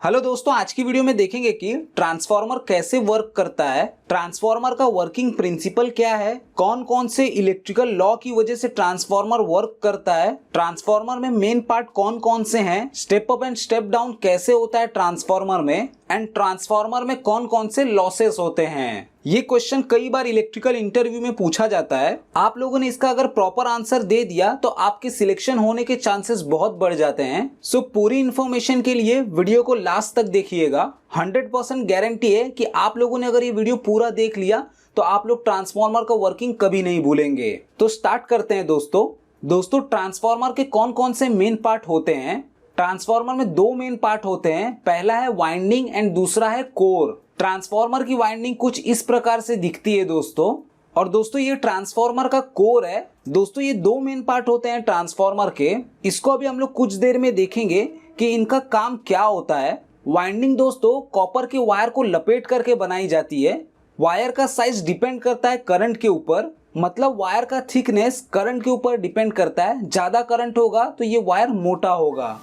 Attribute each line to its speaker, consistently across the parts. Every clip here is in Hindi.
Speaker 1: हेलो दोस्तों, आज की वीडियो में देखेंगे कि ट्रांसफार्मर कैसे वर्क करता है, ट्रांसफार्मर का वर्किंग प्रिंसिपल क्या है, कौन कौन से इलेक्ट्रिकल लॉ की वजह से ट्रांसफार्मर वर्क करता है, ट्रांसफार्मर में मेन पार्ट कौन कौन से हैं, step up and step down कैसे होता है ट्रांसफार्मर में, एंड ट्रांसफार्मर में कौन कौन से लॉसेस होते हैं। ये क्वेश्चन कई बार इलेक्ट्रिकल इंटरव्यू में पूछा जाता है। आप लोगों ने इसका अगर प्रॉपर आंसर दे दिया तो आपके सिलेक्शन होने के चांसेस बहुत बढ़ जाते हैं। सो पूरी इंफॉर्मेशन के लिए वीडियो को लास्ट तक देखिएगा। 100% गारंटी है कि आप लोगों ने अगर ये वीडियो पूरा देख लिया तो आप लोग ट्रांसफार्मर का वर्किंग कभी नहीं भूलेंगे। तो स्टार्ट करते हैं दोस्तों ट्रांसफार्मर के कौन कौन से मेन पार्ट होते हैं। ट्रांसफार्मर में दो मेन पार्ट होते हैं, पहला है वाइंडिंग एंड दूसरा है कोर। ट्रांसफार्मर की वाइंडिंग कुछ इस प्रकार से दिखती है दोस्तों, और दोस्तों ये ट्रांसफार्मर का कोर है। दोस्तों ये दो मेन पार्ट होते हैं ट्रांसफार्मर के, इसको अभी हम लोग कुछ देर में देखेंगे कि इनका काम क्या होता है। वाइंडिंग दोस्तों कॉपर के वायर को लपेट करके बनाई जाती है। वायर का साइज डिपेंड करता है करंट के ऊपर, मतलब वायर का थिकनेस करंट के ऊपर डिपेंड करता है। ज्यादा करंट होगा तो ये वायर मोटा होगा।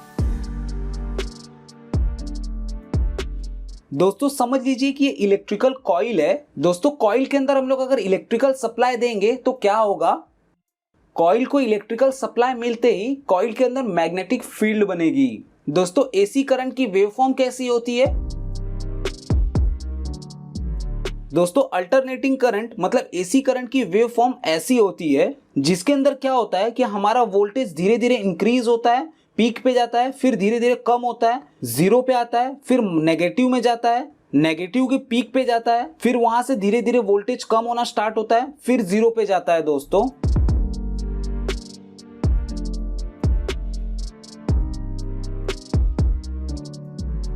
Speaker 1: दोस्तों समझ लीजिए कि ये इलेक्ट्रिकल कॉइल है। दोस्तों कॉइल के अंदर हम लोग अगर इलेक्ट्रिकल सप्लाई देंगे तो क्या होगा, कॉइल को इलेक्ट्रिकल सप्लाई मिलते ही कॉइल के अंदर मैग्नेटिक फील्ड बनेगी। दोस्तों एसी करंट की वेवफॉर्म कैसी होती है, दोस्तों अल्टरनेटिंग करंट मतलब एसी करंट की वेवफॉर्म ऐसी होती है जिसके अंदर क्या होता है कि हमारा वोल्टेज धीरे धीरे इंक्रीज होता है, पीक पे जाता है, फिर धीरे धीरे कम होता है, जीरो पे आता है, फिर नेगेटिव में जाता है, नेगेटिव के पीक पे जाता है, फिर वहां से धीरे धीरे वोल्टेज कम होना स्टार्ट होता है, फिर जीरो पे जाता है दोस्तों।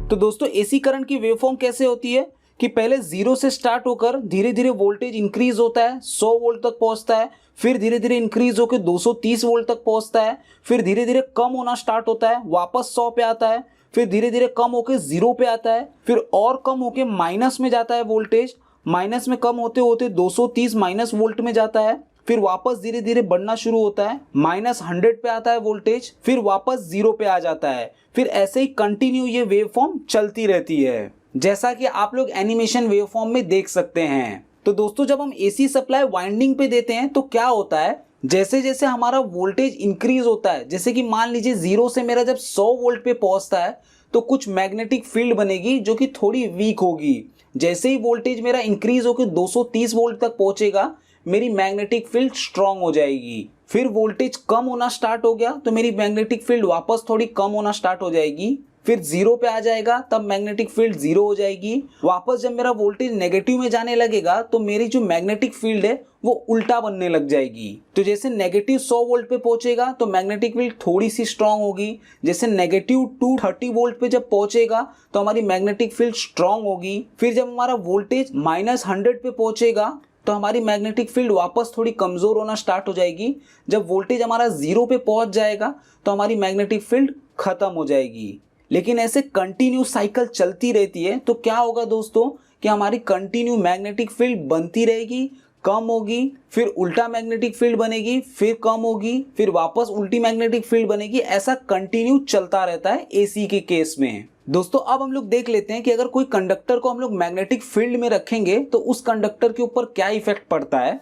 Speaker 1: तो दोस्तों एसी करंट की वेवफॉर्म कैसे होती है कि पहले जीरो से स्टार्ट होकर धीरे धीरे वोल्टेज इंक्रीज होता है, 100 वोल्ट तक पहुंचता है, फिर धीरे धीरे इंक्रीज होकर 230 वोल्ट तक पहुंचता है, फिर धीरे धीरे कम होना स्टार्ट होता है, वापस 100 पे आता है, फिर धीरे धीरे कम होकर जीरो पे आता है, फिर और कम होकर माइनस में जाता है वोल्टेज, माइनस में कम होते होते 230 माइनस वोल्ट में जाता है, फिर वापस धीरे धीरे बढ़ना शुरू होता है, -100 पे आता है वोल्टेज, फिर वापस जीरो पे आ जाता है। फिर ऐसे ही कंटिन्यू ये वेवफॉर्म चलती रहती है, जैसा कि आप लोग एनिमेशन वेवफॉर्म में देख सकते हैं। तो दोस्तों जब हम एसी सप्लाई वाइंडिंग पे देते हैं तो क्या होता है, जैसे जैसे हमारा वोल्टेज इंक्रीज होता है, जैसे कि मान लीजिए जीरो से मेरा जब 100 वोल्ट पे पहुंचता है तो कुछ मैग्नेटिक फील्ड बनेगी जो कि थोड़ी वीक होगी। जैसे ही वोल्टेज मेरा इंक्रीज होकर 230 वोल्ट तक पहुंचेगा मेरी मैग्नेटिक फील्ड स्ट्रांग हो जाएगी। फिर वोल्टेज कम होना स्टार्ट हो गया तो मेरी मैग्नेटिक फील्ड वापस थोड़ी कम होना स्टार्ट हो जाएगी, फिर जीरो पे आ जाएगा तब मैग्नेटिक फील्ड जीरो हो जाएगी। वापस जब मेरा वोल्टेज नेगेटिव में जाने लगेगा तो मेरी जो मैग्नेटिक फील्ड है वो उल्टा बनने लग जाएगी। तो जैसे नेगेटिव 100 वोल्ट पे पहुंचेगा तो मैग्नेटिक फील्ड थोड़ी सी स्ट्रांग होगी, जैसे नेगेटिव 230 वोल्ट पे जब पहुंचेगा तो हमारी मैग्नेटिक फील्ड स्ट्रांग होगी। फिर जब हमारा वोल्टेज -100 पे पहुंचेगा तो हमारी मैग्नेटिक फील्ड वापस थोड़ी कमजोर होना स्टार्ट हो जाएगी। जब वोल्टेज हमारा जीरो पे पहुंच जाएगा तो हमारी मैग्नेटिक फील्ड खत्म हो जाएगी। लेकिन ऐसे कंटिन्यू साइकिल चलती रहती है तो क्या होगा दोस्तों कि हमारी कंटिन्यू मैग्नेटिक फील्ड बनती रहेगी, कम होगी, फिर उल्टा मैग्नेटिक फील्ड बनेगी, फिर कम होगी, फिर वापस उल्टी मैग्नेटिक फील्ड बनेगी। ऐसा कंटिन्यू चलता रहता है एसी के केस में। दोस्तों अब हम लोग देख लेते हैं कि अगर कोई कंडक्टर को हम लोग मैग्नेटिक फील्ड में रखेंगे तो उस कंडक्टर के ऊपर क्या इफेक्ट पड़ता है।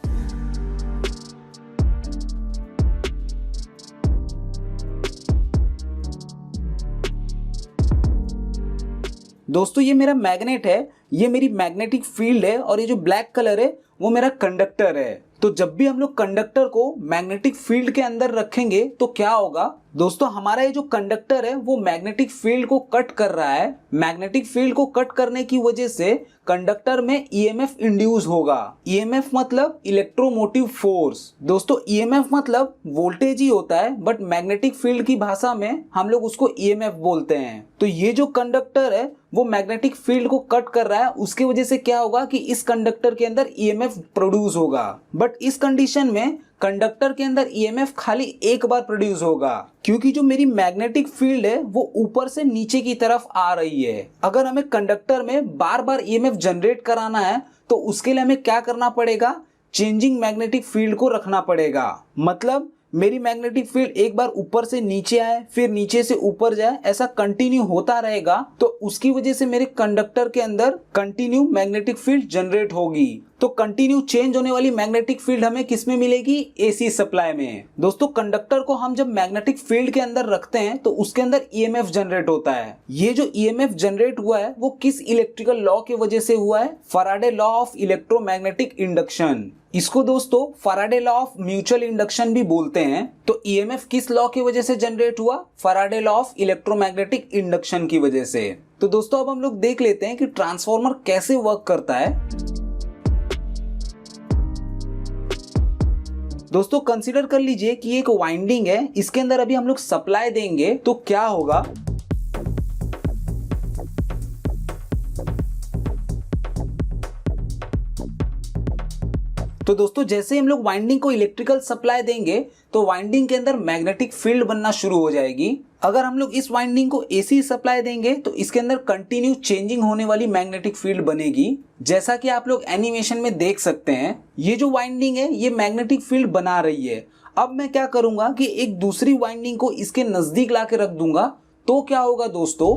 Speaker 1: दोस्तों ये मेरा मैग्नेट है, ये मेरी मैग्नेटिक फील्ड है, और ये जो ब्लैक कलर है वो मेरा कंडक्टर है। तो जब भी हम लोग कंडक्टर को मैग्नेटिक फील्ड के अंदर रखेंगे तो क्या होगा दोस्तों, हमारा ये जो कंडक्टर है वो मैग्नेटिक फील्ड को कट कर रहा है। मैग्नेटिक फील्ड को कट करने की वजह से कंडक्टर में ईएमएफ इंड्यूस होगा। ईएमएफ मतलब इलेक्ट्रोमोटिव फोर्स। दोस्तों ईएमएफ मतलब वोल्टेज ही होता है, बट मैग्नेटिक फील्ड की भाषा में हम लोग उसको ईएमएफ बोलते हैं। तो ये जो कंडक्टर है वो मैग्नेटिक फील्ड को कट कर रहा है, उसकी वजह से क्या होगा कि इस कंडक्टर के अंदर ईएमएफ प्रोड्यूस होगा। बट इस कंडीशन में कंडक्टर के अंदर ईएमएफ खाली एक बार प्रोड्यूस होगा, क्योंकि जो मेरी मैग्नेटिक फील्ड है वो ऊपर से नीचे की तरफ आ रही है। अगर हमें कंडक्टर में बार बार ईएमएफ जनरेट कराना है तो उसके लिए हमें क्या करना पड़ेगा, चेंजिंग मैग्नेटिक फील्ड को रखना पड़ेगा। मतलब मेरी मैग्नेटिक फील्ड एक बार ऊपर से नीचे आए फिर नीचे से ऊपर जाए, ऐसा कंटिन्यू होता रहेगा, तो उसकी वजह से मेरे कंडक्टर के अंदर कंटिन्यू मैग्नेटिक फील्ड जनरेट होगी। तो कंटिन्यू चेंज होने वाली मैग्नेटिक फील्ड हमें किस में मिलेगी? एसी सप्लाई में। दोस्तों कंडक्टर को हम जब मैग्नेटिक फील्ड के अंदर रखते हैं तो उसके अंदर ईएमएफ जनरेट होता है। ये जो ईएमएफ जनरेट हुआ है वो किस इलेक्ट्रिकल लॉ की वजह से हुआ है? Faraday law of electromagnetic induction. इसको दोस्तों Faraday law of mutual induction भी बोलते हैं। तो ईएमएफ किस लॉ की वजह से जनरेट हुआ? Faraday law of electromagnetic induction की वजह से। तो दोस्तों अब हम लोग देख लेते हैं कि ट्रांसफार्मर कैसे वर्क करता है। दोस्तों कंसीडर कर लीजिए कि एक वाइंडिंग है, इसके अंदर अभी हम लोग सप्लाई देंगे तो क्या होगा? तो दोस्तों जैसे हम लोग वाइंडिंग को इलेक्ट्रिकल सप्लाई देंगे तो वाइंडिंग के अंदर मैग्नेटिक फील्ड बनना शुरू हो जाएगी। अगर हम लोग इस वाइंडिंग को एसी सप्लाई देंगे तो इसके अंदर कंटिन्यू चेंजिंग होने वाली मैग्नेटिक फील्ड बनेगी। जैसा कि आप लोग एनिमेशन में देख सकते हैं, ये जो वाइंडिंग है ये मैग्नेटिक फील्ड बना रही है। अब मैं क्या करूंगा कि एक दूसरी वाइंडिंग को इसके नजदीक ला के रख दूंगा, तो क्या होगा दोस्तों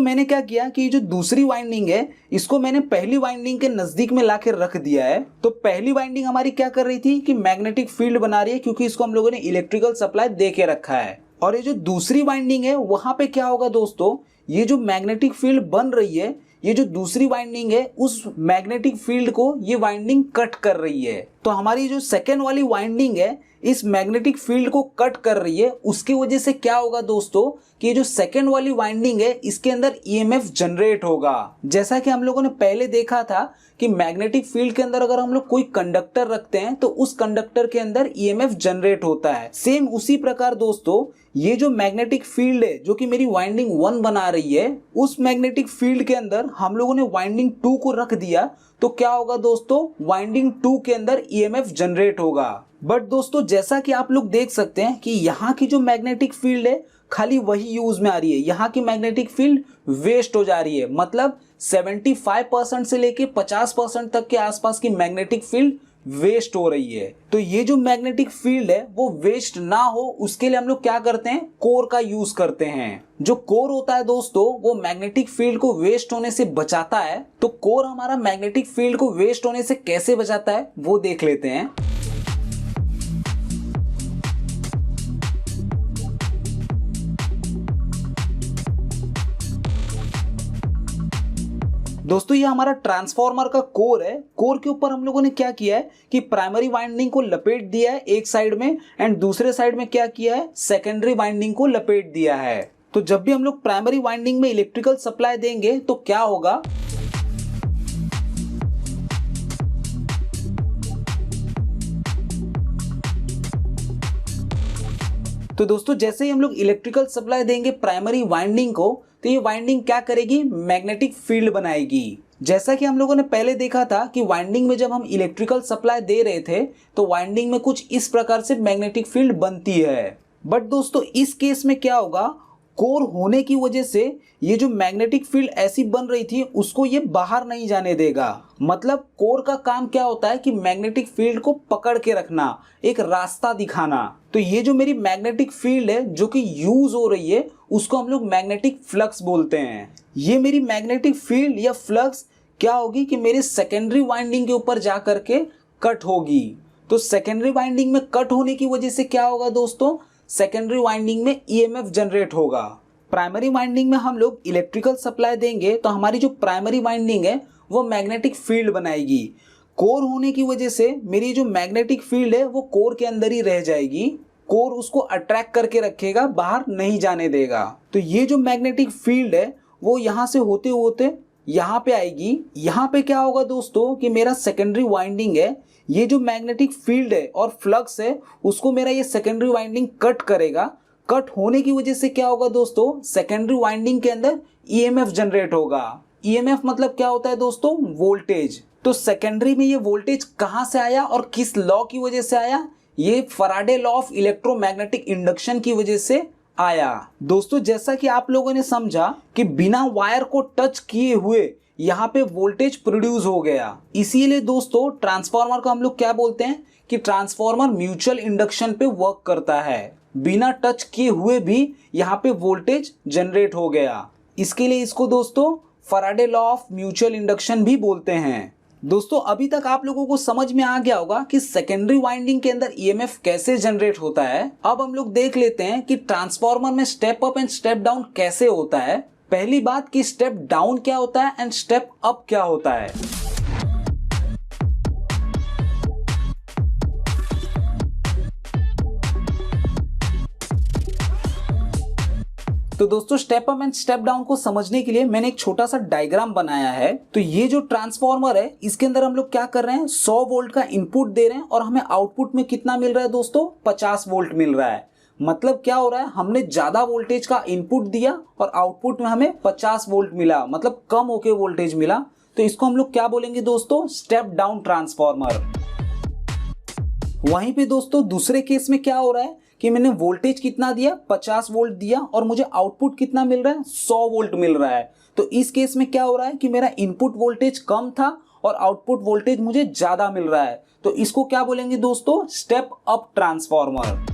Speaker 1: मैंने क्या किया कि जो दूसरी वाइंडिंग है इसको मैंने पहली वाइंडिंग के नजदीक में लाके रख दिया है। तो पहली वाइंडिंग हमारी क्या कर रही थी कि मैग्नेटिक फील्ड बना रही है, क्योंकि इसको हम लोगों ने इलेक्ट्रिकल सप्लाई दे के रखा है। और ये जो दूसरी वाइंडिंग है वहां पे क्या होगा दोस्तों, ये जो मैग्नेटिक फील्ड बन रही है, ये जो दूसरी वाइंडिंग है उस मैग्नेटिक फील्ड को ये वाइंडिंग कट कर रही है। तो हमारी जो सेकेंड वाली वाइंडिंग है इस मैग्नेटिक फील्ड को कट कर रही है। उसकी वजह से क्या होगा दोस्तों कि ये जो सेकेंड वाली वाइंडिंग है इसके अंदर ईएमएफ जनरेट होगा। जैसा कि हम लोगों ने पहले देखा था कि मैग्नेटिक फील्ड के अंदर अगर हम लोग कोई कंडक्टर रखते हैं तो उस कंडक्टर के अंदर ईएमएफ जनरेट होता है। सेम उसी प्रकार दोस्तों ये जो मैग्नेटिक फील्ड है जो कि मेरी वाइंडिंग 1 बना रही है, उस मैग्नेटिक फील्ड के अंदर हम लोगों ने वाइंडिंग 2 को रख दिया तो क्या होगा दोस्तों, वाइंडिंग 2 के अंदर ईएमएफ जनरेट होगा। बट दोस्तों जैसा कि आप लोग देख सकते हैं कि यहाँ की जो मैग्नेटिक फील्ड है खाली वही यूज में आ रही है, यहाँ की मैग्नेटिक फील्ड वेस्ट हो जा रही है। मतलब 75% से लेके 50% तक के आसपास की मैग्नेटिक फील्ड वेस्ट हो रही है। तो ये जो मैग्नेटिक फील्ड है वो वेस्ट ना हो उसके लिए हम लोग क्या करते हैं, कोर का यूज करते हैं। जो कोर होता है दोस्तों वो मैग्नेटिक फील्ड को वेस्ट होने से बचाता है। तो कोर हमारा मैग्नेटिक फील्ड को वेस्ट होने से कैसे बचाता है वो देख लेते हैं। दोस्तों ये हमारा ट्रांसफार्मर का कोर है। कोर के ऊपर हम लोगों ने क्या किया है कि प्राइमरी वाइंडिंग को लपेट दिया है एक साइड में, एंड दूसरे साइड में क्या किया है, सेकेंडरी वाइंडिंग को लपेट दिया है। तो जब भी हम लोग प्राइमरी वाइंडिंग में इलेक्ट्रिकल सप्लाई देंगे तो क्या होगा, तो दोस्तों जैसे ही हम लोग इलेक्ट्रिकल सप्लाई देंगे प्राइमरी वाइंडिंग को तो ये वाइंडिंग क्या करेगी, मैग्नेटिक फील्ड बनाएगी। जैसा कि हम लोगों ने पहले देखा था कि वाइंडिंग में जब हम इलेक्ट्रिकल सप्लाई दे रहे थे तो वाइंडिंग में कुछ इस प्रकार से मैग्नेटिक फील्ड बनती है। बट दोस्तों इस केस में क्या होगा, कोर होने की वजह से ये जो मैग्नेटिक फील्ड ऐसी बन रही थी उसको ये बाहर नहीं जाने देगा। मतलब कोर का काम क्या होता है कि मैग्नेटिक फील्ड को पकड़ के रखना, एक रास्ता दिखाना। तो ये जो मेरी मैग्नेटिक फील्ड है जो कि यूज हो रही है उसको हम लोग मैग्नेटिक फ्लक्स बोलते हैं। ये मेरी मैग्नेटिक फील्ड या फ्लक्स क्या होगी कि मेरे सेकेंडरी वाइंडिंग के ऊपर जा करके कट होगी। तो सेकेंडरी वाइंडिंग में कट होने की वजह से क्या होगा दोस्तों, सेकेंडरी वाइंडिंग में ईएमएफ जनरेट होगा। प्राइमरी वाइंडिंग में हम लोग इलेक्ट्रिकल सप्लाई देंगे तो हमारी जो प्राइमरी वाइंडिंग है वो मैग्नेटिक फील्ड बनाएगी। कोर होने की वजह से मेरी जो मैग्नेटिक फील्ड है वो कोर के अंदर ही रह जाएगी। कोर उसको अट्रैक्ट करके रखेगा, बाहर नहीं जाने देगा। तो ये जो मैग्नेटिक फील्ड है वो यहाँ से होते होते यहाँ पे आएगी। यहाँ पे क्या होगा दोस्तों कि मेरा सेकेंडरी वाइंडिंग है, ये जो मैग्नेटिक फील्ड है और फ्लक्स है उसको मेरा ये सेकेंडरी वाइंडिंग कट करेगा। कट होने की वजह से क्या होगा दोस्तों, सेकेंडरी वाइंडिंग के अंदर ईएमएफ जनरेट होगा। ईएमएफ मतलब क्या होता है दोस्तों, वोल्टेज। तो सेकेंडरी में ये वोल्टेज कहाँ से आया और किस लॉ की वजह से आया, ये Faraday law of electromagnetic induction की वजह से आया। दोस्तों जैसा कि आप लोगों ने समझा कि बिना वायर को टच किए हुए यहाँ पे वोल्टेज प्रोड्यूस हो गया। इसीलिए दोस्तों ट्रांसफार्मर को हम लोग क्या बोलते हैं कि ट्रांसफार्मर म्यूचुअल इंडक्शन पे वर्क करता है। बिना टच किए हुए भी यहाँ पे वोल्टेज जनरेट हो गया। इसके लिए इसको दोस्तों Faraday law of mutual induction भी बोलते हैं। दोस्तों अभी तक आप लोगों को समझ में आ गया होगा कि सेकेंडरी वाइंडिंग के अंदर ईएमएफ कैसे जनरेट होता है। अब हम लोग देख लेते हैं कि ट्रांसफार्मर में step up and step down कैसे होता है। पहली बात कि स्टेप डाउन क्या होता है एंड स्टेप अप क्या होता है। तो दोस्तों step up and step down को समझने के लिए मैंने एक छोटा सा डायग्राम बनाया है। तो ये जो ट्रांसफार्मर है इसके अंदर हम लोग क्या कर रहे हैं, 100 वोल्ट का इनपुट दे रहे हैं और हमें आउटपुट में कितना मिल रहा है दोस्तों, 50 वोल्ट मिल रहा है। मतलब क्या हो रहा है, हमने ज्यादा वोल्टेज का इनपुट दिया और आउटपुट में हमें 50 वोल्ट मिला, मतलब कम होके वोल्टेज मिला। तो इसको हम लोग क्या बोलेंगे दोस्तों, स्टेप डाउन ट्रांसफार्मर। वहीं पे दोस्तों दूसरे केस में क्या हो रहा है कि मैंने वोल्टेज कितना दिया, 50 वोल्ट दिया और मुझे आउटपुट कितना मिल रहा है, 100 वोल्ट मिल रहा है। तो इस केस में क्या हो रहा है कि मेरा इनपुट वोल्टेज कम था और आउटपुट वोल्टेज मुझे ज्यादा मिल रहा है। तो इसको क्या बोलेंगे दोस्तों, स्टेप अप ट्रांसफार्मर।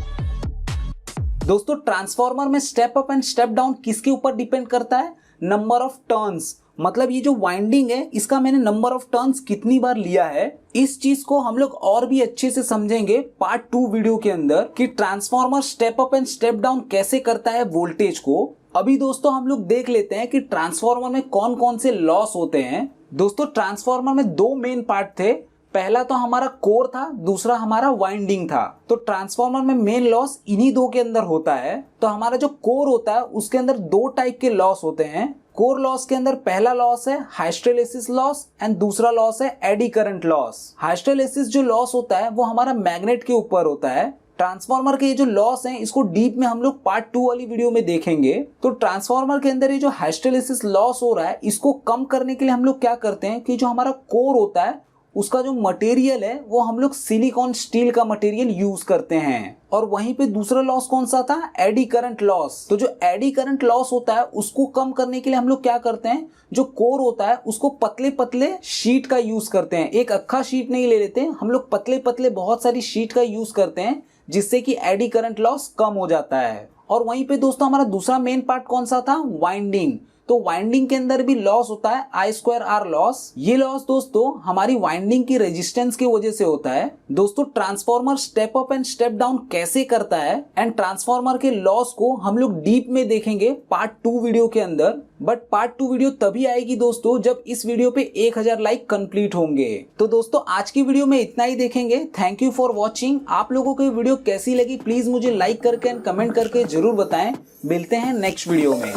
Speaker 1: दोस्तों ट्रांसफार्मर में step up and step down किसके ऊपर डिपेंड करता है, नंबर ऑफ टर्न्स। मतलब ये जो वाइंडिंग है इसका मैंने नंबर ऑफ टर्न्स कितनी बार लिया है। इस चीज को हम लोग और भी अच्छे से समझेंगे पार्ट 2 वीडियो के अंदर कि transformer step up and step down कैसे करता है वोल्टेज को। अभी दोस्तों हम लोग देख लेते हैं कि ट्रांसफार्मर में कौन कौन से लॉस होते हैं। दोस्तों ट्रांसफार्मर में 2 मेन पार्ट थे। पहला तो हमारा कोर था, दूसरा हमारा वाइंडिंग था। तो ट्रांसफार्मर में मेन लॉस इन्हीं 2 के अंदर होता है। तो हमारा जो कोर होता है उसके अंदर 2 टाइप के लॉस होते हैं। कोर लॉस के अंदर पहला लॉस है हिस्टेरेसिस लॉस एंड दूसरा लॉस है एडी करंट लॉस। हिस्टेरेसिस जो लॉस होता है वो हमारा मैग्नेट के ऊपर होता है। ट्रांसफार्मर के ये जो लॉस हैं इसको डीप में हम लोग पार्ट 2 वाली वीडियो में देखेंगे। तो ट्रांसफार्मर के अंदर ये जो हिस्टेरेसिस लॉस हो रहा है इसको कम करने के लिए हम लोग क्या करते हैं कि जो हमारा कोर होता है उसका जो मटेरियल है वो हम लोग सिलिकॉन स्टील का मटेरियल यूज करते हैं। और वहीं पे दूसरा लॉस कौन सा था, एडी करंट लॉस। तो जो एडी करंट लॉस होता है उसको कम करने के लिए हम लोग क्या करते हैं, जो कोर होता है उसको पतले पतले शीट का यूज करते हैं। एक अक्खा शीट नहीं ले लेते, हम लोग पतले पतले बहुत सारी शीट का यूज करते हैं जिससे कि एडी करंट लॉस कम हो जाता है। और वहीं पे दोस्तों हमारा दूसरा मेन पार्ट कौन सा था, वाइंडिंग। तो वाइंडिंग के अंदर भी लॉस होता है I2R लॉस। ये लॉस दोस्तों हमारी वाइंडिंग की रेजिस्टेंस की वजह से होता है। दोस्तों transformer step up and step down कैसे करता है एंड ट्रांसफार्मर के लॉस को हम लोग डीप में देखेंगे पार्ट 2 वीडियो के अंदर। बट पार्ट 2 वीडियो तभी आएगी दोस्तों जब इस वीडियो पे 1000 लाइक कंप्लीट होंगे। तो दोस्तों आज की वीडियो में इतना ही देखेंगे। Thank you for watching. आप लोगों को ये वीडियो कैसी लगी प्लीज मुझे लाइक करके एंड कमेंट करके जरूर बताएं। मिलते हैं नेक्स्ट वीडियो में।